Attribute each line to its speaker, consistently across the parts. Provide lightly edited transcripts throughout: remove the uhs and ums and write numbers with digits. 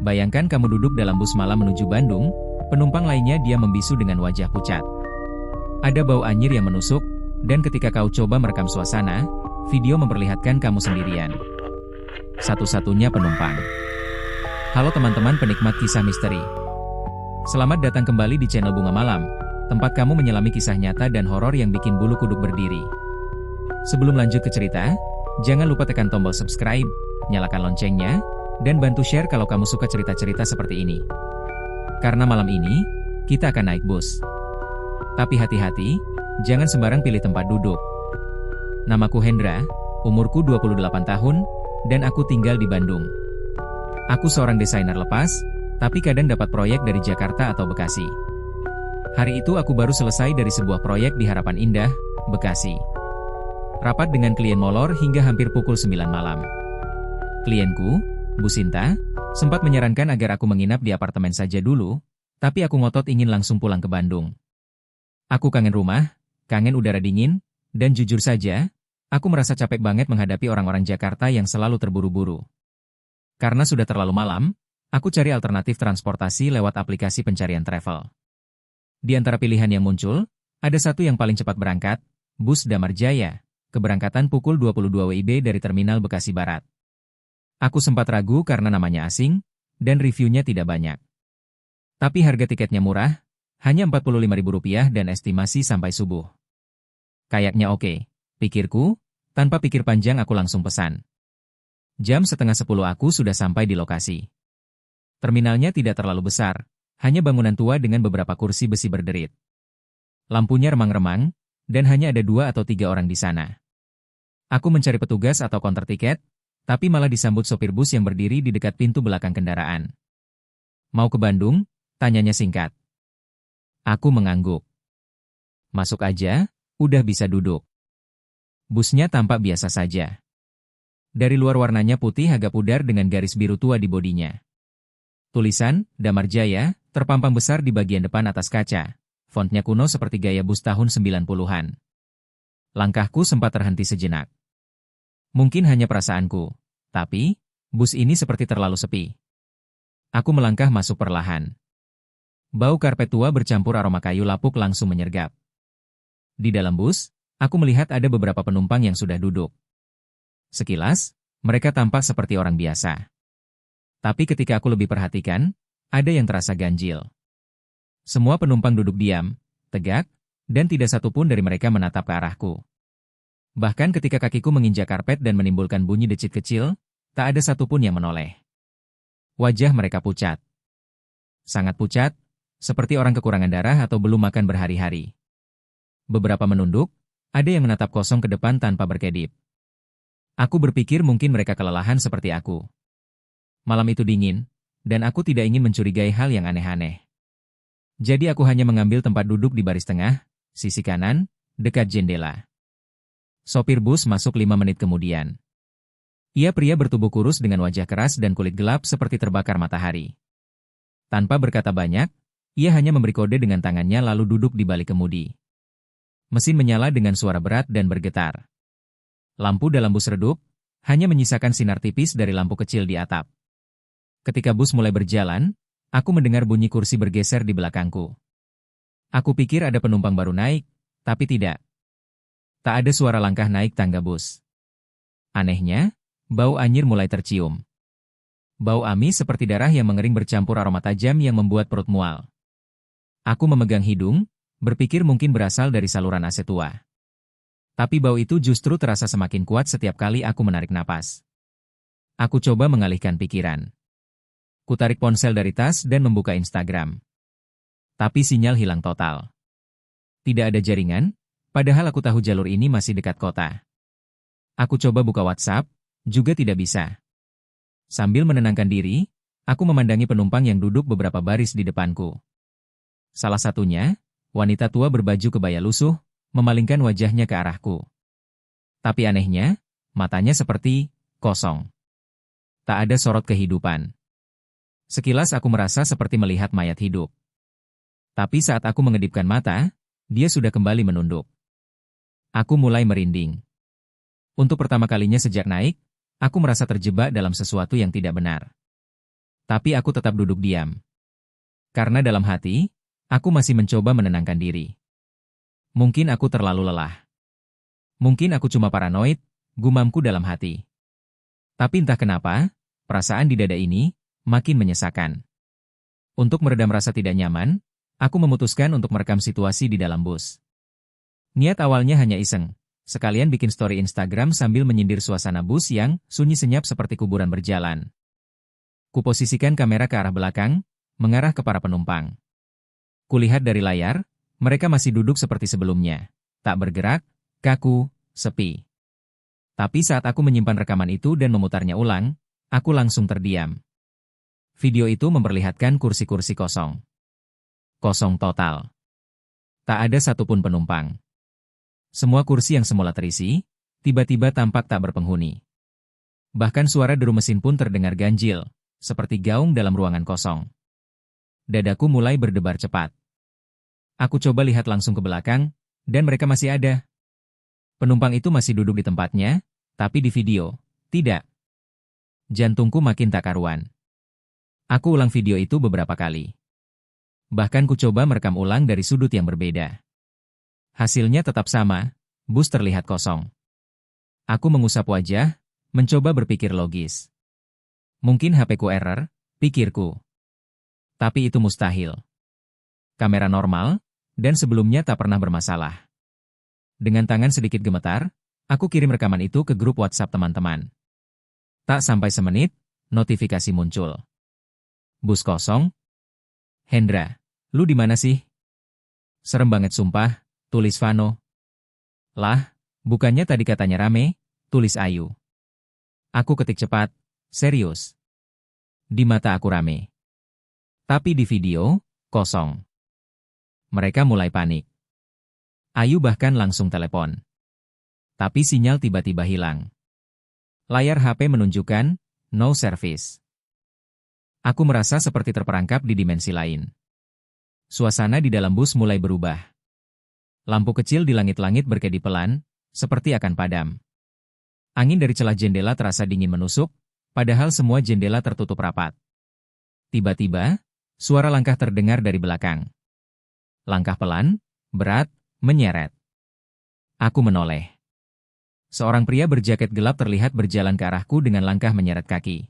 Speaker 1: Bayangkan kamu duduk dalam bus malam menuju Bandung, penumpang lainnya diam membisu dengan wajah pucat. Ada bau anyir yang menusuk, dan ketika kau coba merekam suasana, video memperlihatkan kamu sendirian. Satu-satunya penumpang. Halo teman-teman penikmat kisah misteri. Selamat datang kembali di channel Bunga Malam, tempat kamu menyelami kisah nyata dan horor yang bikin bulu kuduk berdiri. Sebelum lanjut ke cerita, jangan lupa tekan tombol subscribe, nyalakan loncengnya, dan bantu share kalau kamu suka cerita-cerita seperti ini. Karena malam ini, kita akan naik bus. Tapi hati-hati, jangan sembarang pilih tempat duduk. Namaku Hendra, umurku 28 tahun, dan aku tinggal di Bandung. Aku seorang desainer lepas, tapi kadang dapat proyek dari Jakarta atau Bekasi. Hari itu aku baru selesai dari sebuah proyek di Harapan Indah, Bekasi. Rapat dengan klien molor hingga hampir pukul 9 malam. Klienku, Bu Sinta, sempat menyarankan agar aku menginap di apartemen saja dulu, tapi aku ngotot ingin langsung pulang ke Bandung. Aku kangen rumah, kangen udara dingin, dan jujur saja, aku merasa capek banget menghadapi orang-orang Jakarta yang selalu terburu-buru. Karena sudah terlalu malam, aku cari alternatif transportasi lewat aplikasi pencarian travel. Di antara pilihan yang muncul, ada satu yang paling cepat berangkat, Bus Damar Jaya, keberangkatan pukul 22 WIB dari Terminal Bekasi Barat. Aku sempat ragu karena namanya asing, dan reviewnya tidak banyak. Tapi harga tiketnya murah, hanya Rp45.000 dan estimasi sampai subuh. Kayaknya oke, pikirku, tanpa pikir panjang aku langsung pesan. Jam setengah 10 aku sudah sampai di lokasi. Terminalnya tidak terlalu besar, hanya bangunan tua dengan beberapa kursi besi berderit. Lampunya remang-remang, dan hanya ada 2 atau 3 orang di sana. Aku mencari petugas atau konter tiket, tapi malah disambut sopir bus yang berdiri di dekat pintu belakang kendaraan. Mau ke Bandung? Tanyanya singkat. Aku mengangguk. Masuk aja, udah bisa duduk. Busnya tampak biasa saja. Dari luar warnanya putih agak pudar dengan garis biru tua di bodinya. Tulisan, Damar Jaya, terpampang besar di bagian depan atas kaca. Fontnya kuno seperti gaya bus tahun 90-an. Langkahku sempat terhenti sejenak. Mungkin hanya perasaanku, tapi bus ini seperti terlalu sepi. Aku melangkah masuk perlahan. Bau karpet tua bercampur aroma kayu lapuk langsung menyergap. Di dalam bus, aku melihat ada beberapa penumpang yang sudah duduk. Sekilas, mereka tampak seperti orang biasa. Tapi ketika aku lebih perhatikan, ada yang terasa ganjil. Semua penumpang duduk diam, tegak, dan tidak satupun dari mereka menatap ke arahku. Bahkan ketika kakiku menginjak karpet dan menimbulkan bunyi decit kecil, tak ada satupun yang menoleh. Wajah mereka pucat. Sangat pucat, seperti orang kekurangan darah atau belum makan berhari-hari. Beberapa menunduk, ada yang menatap kosong ke depan tanpa berkedip. Aku berpikir mungkin mereka kelelahan seperti aku. Malam itu dingin, dan aku tidak ingin mencurigai hal yang aneh-aneh. Jadi aku hanya mengambil tempat duduk di baris tengah, sisi kanan, dekat jendela. Sopir bus masuk 5 menit kemudian. Ia pria bertubuh kurus dengan wajah keras dan kulit gelap seperti terbakar matahari. Tanpa berkata banyak, ia hanya memberi kode dengan tangannya lalu duduk di balik kemudi. Mesin menyala dengan suara berat dan bergetar. Lampu dalam bus redup, hanya menyisakan sinar tipis dari lampu kecil di atap. Ketika bus mulai berjalan, aku mendengar bunyi kursi bergeser di belakangku. Aku pikir ada penumpang baru naik, tapi tidak. Tak ada suara langkah naik tangga bus. Anehnya, bau anyir mulai tercium. Bau amis seperti darah yang mengering bercampur aroma tajam yang membuat perut mual. Aku memegang hidung, berpikir mungkin berasal dari saluran AC tua. Tapi bau itu justru terasa semakin kuat setiap kali aku menarik napas. Aku coba mengalihkan pikiran. Kutarik ponsel dari tas dan membuka Instagram. Tapi sinyal hilang total. Tidak ada jaringan, padahal aku tahu jalur ini masih dekat kota. Aku coba buka WhatsApp, juga tidak bisa. Sambil menenangkan diri, aku memandangi penumpang yang duduk beberapa baris di depanku. Salah satunya, wanita tua berbaju kebaya lusuh, memalingkan wajahnya ke arahku. Tapi anehnya, matanya seperti kosong. Tak ada sorot kehidupan. Sekilas aku merasa seperti melihat mayat hidup. Tapi saat aku mengedipkan mata, dia sudah kembali menunduk. Aku mulai merinding. Untuk pertama kalinya sejak naik, aku merasa terjebak dalam sesuatu yang tidak benar. Tapi aku tetap duduk diam. Karena dalam hati, aku masih mencoba menenangkan diri. Mungkin aku terlalu lelah. Mungkin aku cuma paranoid, gumamku dalam hati. Tapi entah kenapa, perasaan di dada ini makin menyesakan. Untuk meredam rasa tidak nyaman, aku memutuskan untuk merekam situasi di dalam bus. Niat awalnya hanya iseng, sekalian bikin story Instagram sambil menyindir suasana bus yang sunyi senyap seperti kuburan berjalan. Kuposisikan kamera ke arah belakang, mengarah ke para penumpang. Kulihat dari layar, mereka masih duduk seperti sebelumnya. Tak bergerak, kaku, sepi. Tapi saat aku menyimpan rekaman itu dan memutarnya ulang, aku langsung terdiam. Video itu memperlihatkan kursi-kursi kosong. Kosong total. Tak ada satupun penumpang. Semua kursi yang semula terisi, tiba-tiba tampak tak berpenghuni. Bahkan suara deru mesin pun terdengar ganjil, seperti gaung dalam ruangan kosong. Dadaku mulai berdebar cepat. Aku coba lihat langsung ke belakang, dan mereka masih ada. Penumpang itu masih duduk di tempatnya, tapi di video, tidak. Jantungku makin tak karuan. Aku ulang video itu beberapa kali. Bahkan ku coba merekam ulang dari sudut yang berbeda. Hasilnya tetap sama, bus terlihat kosong. Aku mengusap wajah, mencoba berpikir logis. Mungkin HP-ku error, pikirku. Tapi itu mustahil. Kamera normal, dan sebelumnya tak pernah bermasalah. Dengan tangan sedikit gemetar, aku kirim rekaman itu ke grup WhatsApp teman-teman. Tak sampai semenit, notifikasi muncul. Bus kosong? Hendra, lu di mana sih? Serem banget sumpah, tulis Vano. Lah, bukannya tadi katanya rame, tulis Ayu. Aku ketik cepat, serius. Di mata aku rame. Tapi di video, kosong. Mereka mulai panik. Ayu bahkan langsung telepon. Tapi sinyal tiba-tiba hilang. Layar HP menunjukkan, no service. Aku merasa seperti terperangkap di dimensi lain. Suasana di dalam bus mulai berubah. Lampu kecil di langit-langit berkedip pelan, seperti akan padam. Angin dari celah jendela terasa dingin menusuk, padahal semua jendela tertutup rapat. Tiba-tiba, suara langkah terdengar dari belakang. Langkah pelan, berat, menyeret. Aku menoleh. Seorang pria berjaket gelap terlihat berjalan ke arahku dengan langkah menyeret kaki.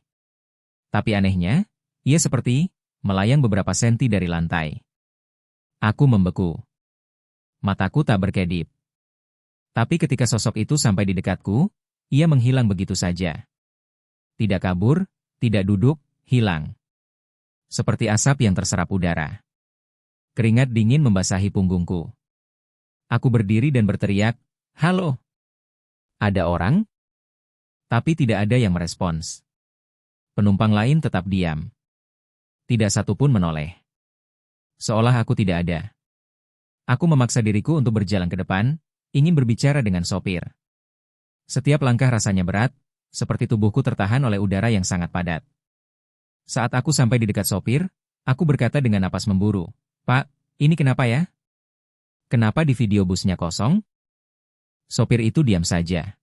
Speaker 1: Tapi anehnya, ia seperti melayang beberapa senti dari lantai. Aku membeku. Mataku tak berkedip. Tapi ketika sosok itu sampai di dekatku, ia menghilang begitu saja. Tidak kabur, tidak duduk, hilang. Seperti asap yang terserap udara. Keringat dingin membasahi punggungku. Aku berdiri dan berteriak, "Halo! Ada orang?" Tapi tidak ada yang merespons. Penumpang lain tetap diam. Tidak satupun menoleh. Seolah aku tidak ada. Aku memaksa diriku untuk berjalan ke depan, ingin berbicara dengan sopir. Setiap langkah rasanya berat, seperti tubuhku tertahan oleh udara yang sangat padat. Saat aku sampai di dekat sopir, aku berkata dengan napas memburu, "Pak, ini kenapa ya? Kenapa di video busnya kosong?" Sopir itu diam saja.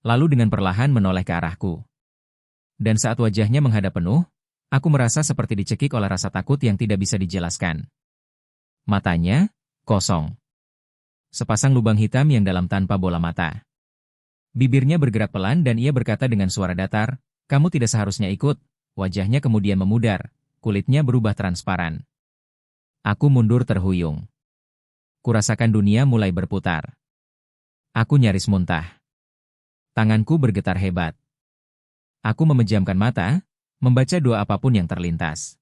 Speaker 1: Lalu dengan perlahan menoleh ke arahku. Dan saat wajahnya menghadap penuh, aku merasa seperti dicekik oleh rasa takut yang tidak bisa dijelaskan. Matanya, kosong. Sepasang lubang hitam yang dalam tanpa bola mata. Bibirnya bergerak pelan dan ia berkata dengan suara datar, "Kamu tidak seharusnya ikut." Wajahnya kemudian memudar, kulitnya berubah transparan. Aku mundur terhuyung. Kurasakan dunia mulai berputar. Aku nyaris muntah. Tanganku bergetar hebat. Aku memejamkan mata, membaca doa apapun yang terlintas.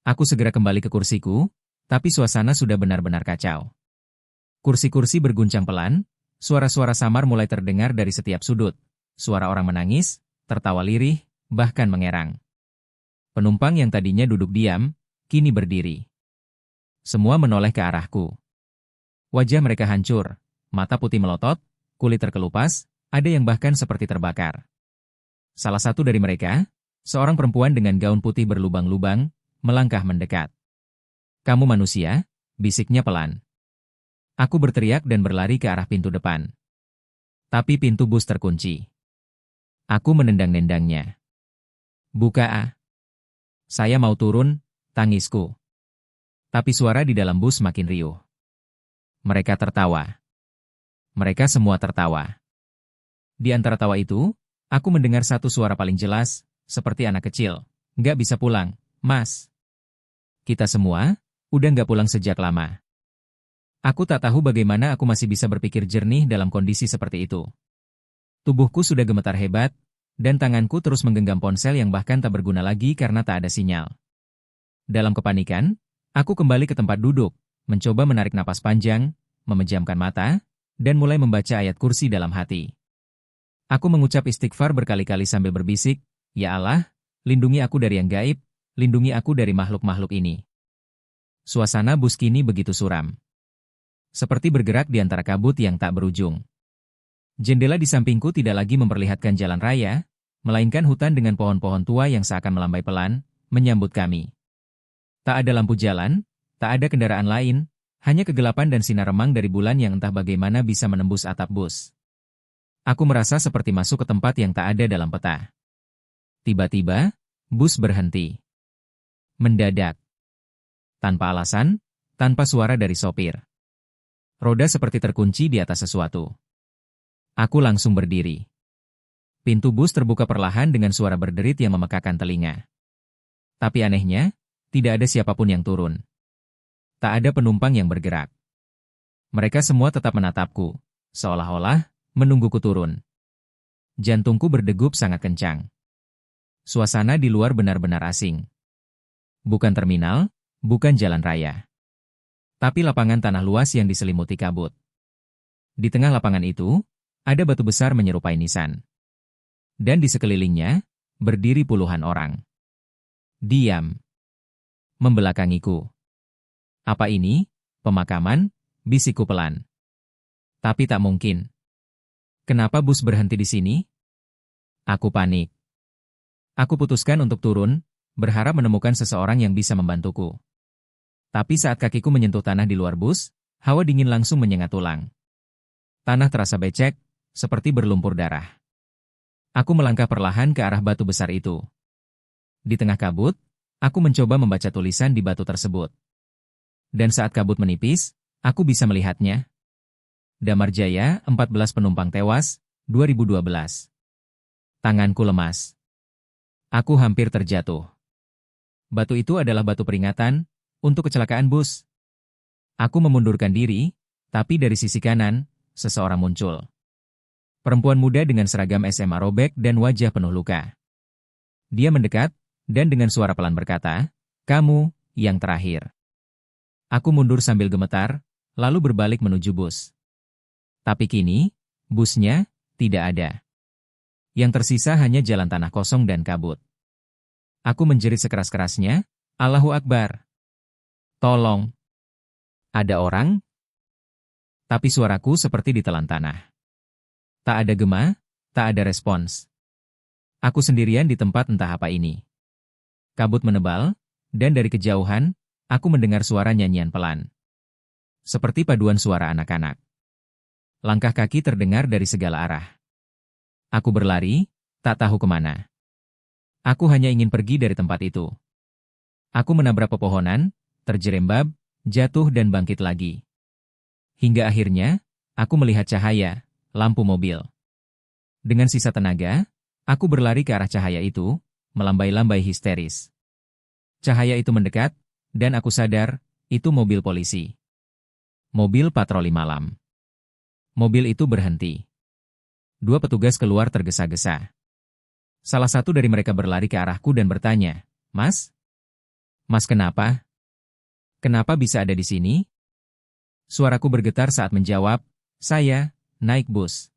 Speaker 1: Aku segera kembali ke kursiku, tapi suasana sudah benar-benar kacau. Kursi-kursi berguncang pelan, suara-suara samar mulai terdengar dari setiap sudut. Suara orang menangis, tertawa lirih, bahkan mengerang. Penumpang yang tadinya duduk diam, kini berdiri. Semua menoleh ke arahku. Wajah mereka hancur, mata putih melotot, kulit terkelupas, ada yang bahkan seperti terbakar. Salah satu dari mereka, seorang perempuan dengan gaun putih berlubang-lubang, melangkah mendekat. "Kamu manusia?" bisiknya pelan. Aku berteriak dan berlari ke arah pintu depan. Tapi pintu bus terkunci. Aku menendang-nendangnya. "Buka, ah." Saya mau turun, tangisku. Tapi suara di dalam bus makin riuh. Mereka tertawa. Mereka semua tertawa. Di antara tawa itu, aku mendengar satu suara paling jelas, seperti anak kecil. Nggak bisa pulang, Mas. Kita semua, udah nggak pulang sejak lama. Aku tak tahu bagaimana aku masih bisa berpikir jernih dalam kondisi seperti itu. Tubuhku sudah gemetar hebat, dan tanganku terus menggenggam ponsel yang bahkan tak berguna lagi karena tak ada sinyal. Dalam kepanikan, aku kembali ke tempat duduk, mencoba menarik napas panjang, memejamkan mata, dan mulai membaca ayat kursi dalam hati. Aku mengucap istighfar berkali-kali sambil berbisik, "Ya Allah, lindungi aku dari yang gaib, lindungi aku dari makhluk-makhluk ini." Suasana bus kini begitu suram. Seperti bergerak di antara kabut yang tak berujung. Jendela di sampingku tidak lagi memperlihatkan jalan raya, melainkan hutan dengan pohon-pohon tua yang seakan melambai pelan, menyambut kami. Tak ada lampu jalan, tak ada kendaraan lain, hanya kegelapan dan sinar remang dari bulan yang entah bagaimana bisa menembus atap bus. Aku merasa seperti masuk ke tempat yang tak ada dalam peta. Tiba-tiba, bus berhenti. Mendadak. Tanpa alasan, tanpa suara dari sopir. Roda seperti terkunci di atas sesuatu. Aku langsung berdiri. Pintu bus terbuka perlahan dengan suara berderit yang memekakan telinga. Tapi anehnya, tidak ada siapapun yang turun. Tak ada penumpang yang bergerak. Mereka semua tetap menatapku, seolah-olah menungguku turun. Jantungku berdegup sangat kencang. Suasana di luar benar-benar asing. Bukan terminal, bukan jalan raya. Tapi lapangan tanah luas yang diselimuti kabut. Di tengah lapangan itu, ada batu besar menyerupai nisan. Dan di sekelilingnya, berdiri puluhan orang. Diam. Membelakangiku. Apa ini? Pemakaman? Bisikku pelan. Tapi tak mungkin. Kenapa bus berhenti di sini? Aku panik. Aku putuskan untuk turun, berharap menemukan seseorang yang bisa membantuku. Tapi saat kakiku menyentuh tanah di luar bus, hawa dingin langsung menyengat tulang. Tanah terasa becek, seperti berlumpur darah. Aku melangkah perlahan ke arah batu besar itu. Di tengah kabut, aku mencoba membaca tulisan di batu tersebut. Dan saat kabut menipis, aku bisa melihatnya. Damar Jaya, 14 penumpang tewas, 2012. Tanganku lemas. Aku hampir terjatuh. Batu itu adalah batu peringatan untuk kecelakaan bus. Aku memundurkan diri, tapi dari sisi kanan, seseorang muncul. Perempuan muda dengan seragam SMA robek dan wajah penuh luka. Dia mendekat, dan dengan suara pelan berkata, "Kamu, yang terakhir." Aku mundur sambil gemetar, lalu berbalik menuju bus. Tapi kini, busnya tidak ada. Yang tersisa hanya jalan tanah kosong dan kabut. Aku menjerit sekeras-kerasnya, "Allahu Akbar. Tolong. Ada orang?" Tapi suaraku seperti ditelan tanah. Tak ada gema, tak ada respons. Aku sendirian di tempat entah apa ini. Kabut menebal, dan dari kejauhan, aku mendengar suara nyanyian pelan. Seperti paduan suara anak-anak. Langkah kaki terdengar dari segala arah. Aku berlari, tak tahu kemana. Aku hanya ingin pergi dari tempat itu. Aku menabrak pepohonan, terjerembab, jatuh dan bangkit lagi. Hingga akhirnya, aku melihat cahaya, lampu mobil. Dengan sisa tenaga, aku berlari ke arah cahaya itu, melambai-lambai histeris. Cahaya itu mendekat, dan aku sadar, itu mobil polisi. Mobil patroli malam. Mobil itu berhenti. Dua petugas keluar tergesa-gesa. Salah satu dari mereka berlari ke arahku dan bertanya, "Mas? Mas kenapa? Kenapa bisa ada di sini?" Suaraku bergetar saat menjawab, "Saya naik bus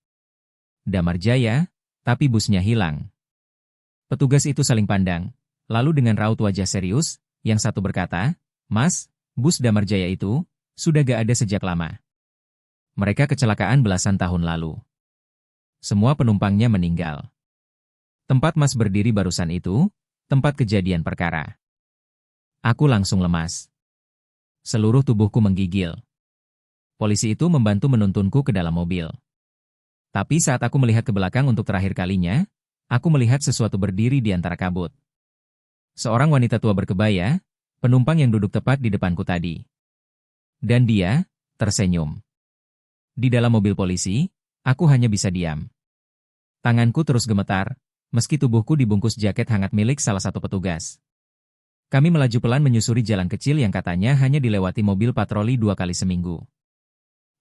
Speaker 1: Damar Jaya, tapi busnya hilang." Petugas itu saling pandang, lalu dengan raut wajah serius, yang satu berkata, "Mas, bus Damar Jaya itu sudah gak ada sejak lama. Mereka kecelakaan belasan tahun lalu. Semua penumpangnya meninggal." Tempat Mas berdiri barusan itu, tempat kejadian perkara. Aku langsung lemas. Seluruh tubuhku menggigil. Polisi itu membantu menuntunku ke dalam mobil. Tapi saat aku melihat ke belakang untuk terakhir kalinya, aku melihat sesuatu berdiri di antara kabut. Seorang wanita tua berkebaya, penumpang yang duduk tepat di depanku tadi. Dan dia tersenyum. Di dalam mobil polisi, aku hanya bisa diam. Tanganku terus gemetar, meski tubuhku dibungkus jaket hangat milik salah satu petugas. Kami melaju pelan menyusuri jalan kecil yang katanya hanya dilewati mobil patroli 2 kali seminggu.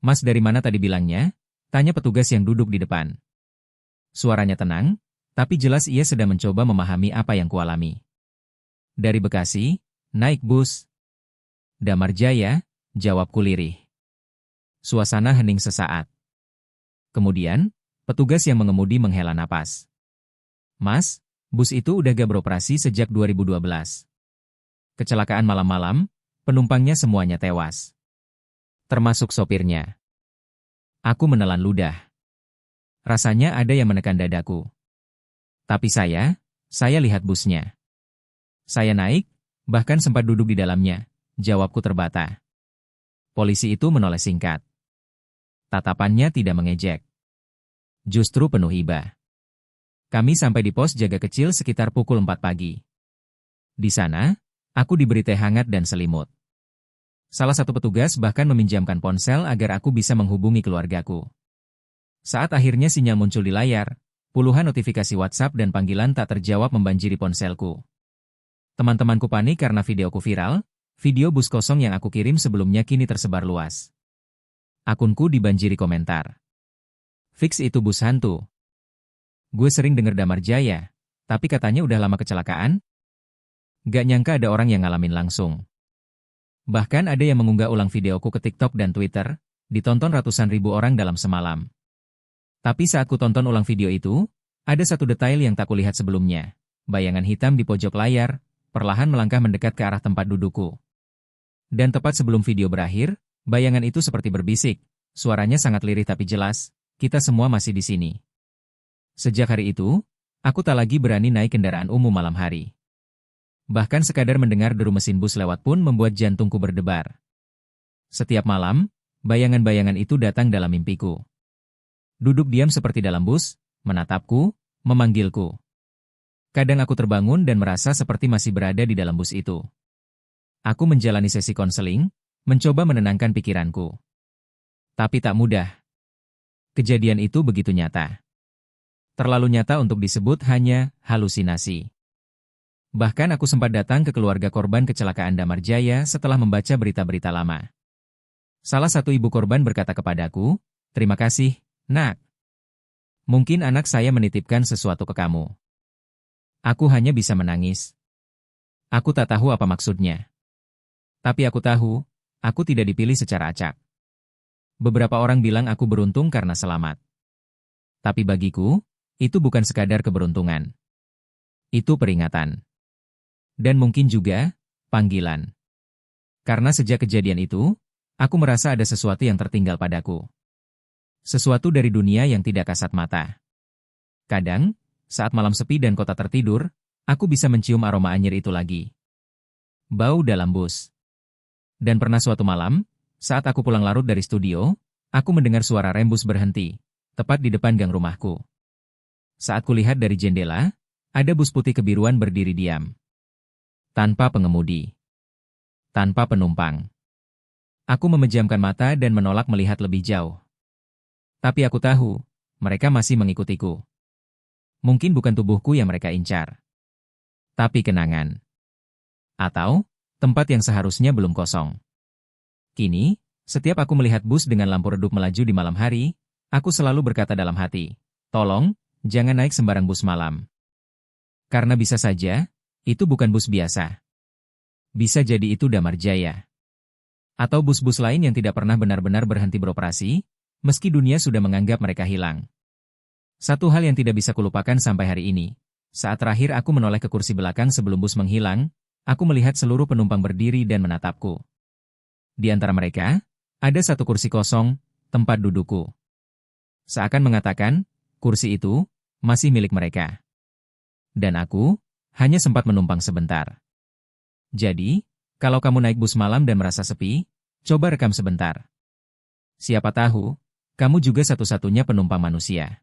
Speaker 1: "Mas, dari mana tadi bilangnya?" tanya petugas yang duduk di depan. Suaranya tenang, tapi jelas ia sedang mencoba memahami apa yang kualami. "Dari Bekasi, naik bus." "Damar Jaya," jawabku lirih. Suasana hening sesaat. Kemudian, petugas yang mengemudi menghela napas. "Mas, bus itu udah gak beroperasi sejak 2012. Kecelakaan malam-malam, penumpangnya semuanya tewas. Termasuk sopirnya." Aku menelan ludah. Rasanya ada yang menekan dadaku. Tapi saya lihat busnya. Saya naik, bahkan sempat duduk di dalamnya, jawabku terbata. Polisi itu menoleh singkat. Tatapannya tidak mengejek. Justru penuh hibah. Kami sampai di pos jaga kecil sekitar pukul 4 pagi. Di sana, aku diberi teh hangat dan selimut. Salah satu petugas bahkan meminjamkan ponsel agar aku bisa menghubungi keluargaku. Saat akhirnya sinyal muncul di layar, puluhan notifikasi WhatsApp dan panggilan tak terjawab membanjiri ponselku. Teman-temanku panik karena videoku viral, video bus kosong yang aku kirim sebelumnya kini tersebar luas. Akunku dibanjiri komentar. "Fix itu bus hantu. Gue sering denger Damar Jaya, tapi katanya udah lama kecelakaan. Gak nyangka ada orang yang ngalamin langsung." Bahkan ada yang mengunggah ulang videoku ke TikTok dan Twitter, ditonton ratusan ribu orang dalam semalam. Tapi saat ku tonton ulang video itu, ada satu detail yang tak kulihat sebelumnya. Bayangan hitam di pojok layar, perlahan melangkah mendekat ke arah tempat dudukku. Dan tepat sebelum video berakhir, bayangan itu seperti berbisik, suaranya sangat lirih tapi jelas, "Kita semua masih di sini." Sejak hari itu, aku tak lagi berani naik kendaraan umum malam hari. Bahkan sekadar mendengar deru mesin bus lewat pun membuat jantungku berdebar. Setiap malam, bayangan-bayangan itu datang dalam mimpiku. Duduk diam seperti dalam bus, menatapku, memanggilku. Kadang aku terbangun dan merasa seperti masih berada di dalam bus itu. Aku menjalani sesi konseling, mencoba menenangkan pikiranku. Tapi tak mudah. Kejadian itu begitu nyata. Terlalu nyata untuk disebut hanya halusinasi. Bahkan aku sempat datang ke keluarga korban kecelakaan Damar Jaya setelah membaca berita-berita lama. Salah satu ibu korban berkata kepadaku, "Terima kasih, Nak. Mungkin anak saya menitipkan sesuatu ke kamu." Aku hanya bisa menangis. Aku tak tahu apa maksudnya. Tapi aku tahu, aku tidak dipilih secara acak. Beberapa orang bilang aku beruntung karena selamat. Tapi bagiku, itu bukan sekadar keberuntungan. Itu peringatan. Dan mungkin juga panggilan. Karena sejak kejadian itu, aku merasa ada sesuatu yang tertinggal padaku. Sesuatu dari dunia yang tidak kasat mata. Kadang, saat malam sepi dan kota tertidur, aku bisa mencium aroma anyir itu lagi. Bau dalam bus. Dan pernah suatu malam, saat aku pulang larut dari studio, aku mendengar suara rem bus berhenti, tepat di depan gang rumahku. Saat kulihat dari jendela, ada bus putih kebiruan berdiri diam. Tanpa pengemudi. Tanpa penumpang. Aku memejamkan mata dan menolak melihat lebih jauh. Tapi aku tahu, mereka masih mengikutiku. Mungkin bukan tubuhku yang mereka incar. Tapi kenangan. Atau, tempat yang seharusnya belum kosong. Kini, setiap aku melihat bus dengan lampu redup melaju di malam hari, aku selalu berkata dalam hati, "Tolong, jangan naik sembarang bus malam." Karena bisa saja, itu bukan bus biasa. Bisa jadi itu Damar Jaya. Atau bus-bus lain yang tidak pernah benar-benar berhenti beroperasi, meski dunia sudah menganggap mereka hilang. Satu hal yang tidak bisa kulupakan sampai hari ini, saat terakhir aku menoleh ke kursi belakang sebelum bus menghilang, aku melihat seluruh penumpang berdiri dan menatapku. Di antara mereka, ada satu kursi kosong, tempat dudukku. Seakan mengatakan, kursi itu masih milik mereka. Dan aku hanya sempat menumpang sebentar. Jadi, kalau kamu naik bus malam dan merasa sepi, coba rekam sebentar. Siapa tahu, kamu juga satu-satunya penumpang manusia.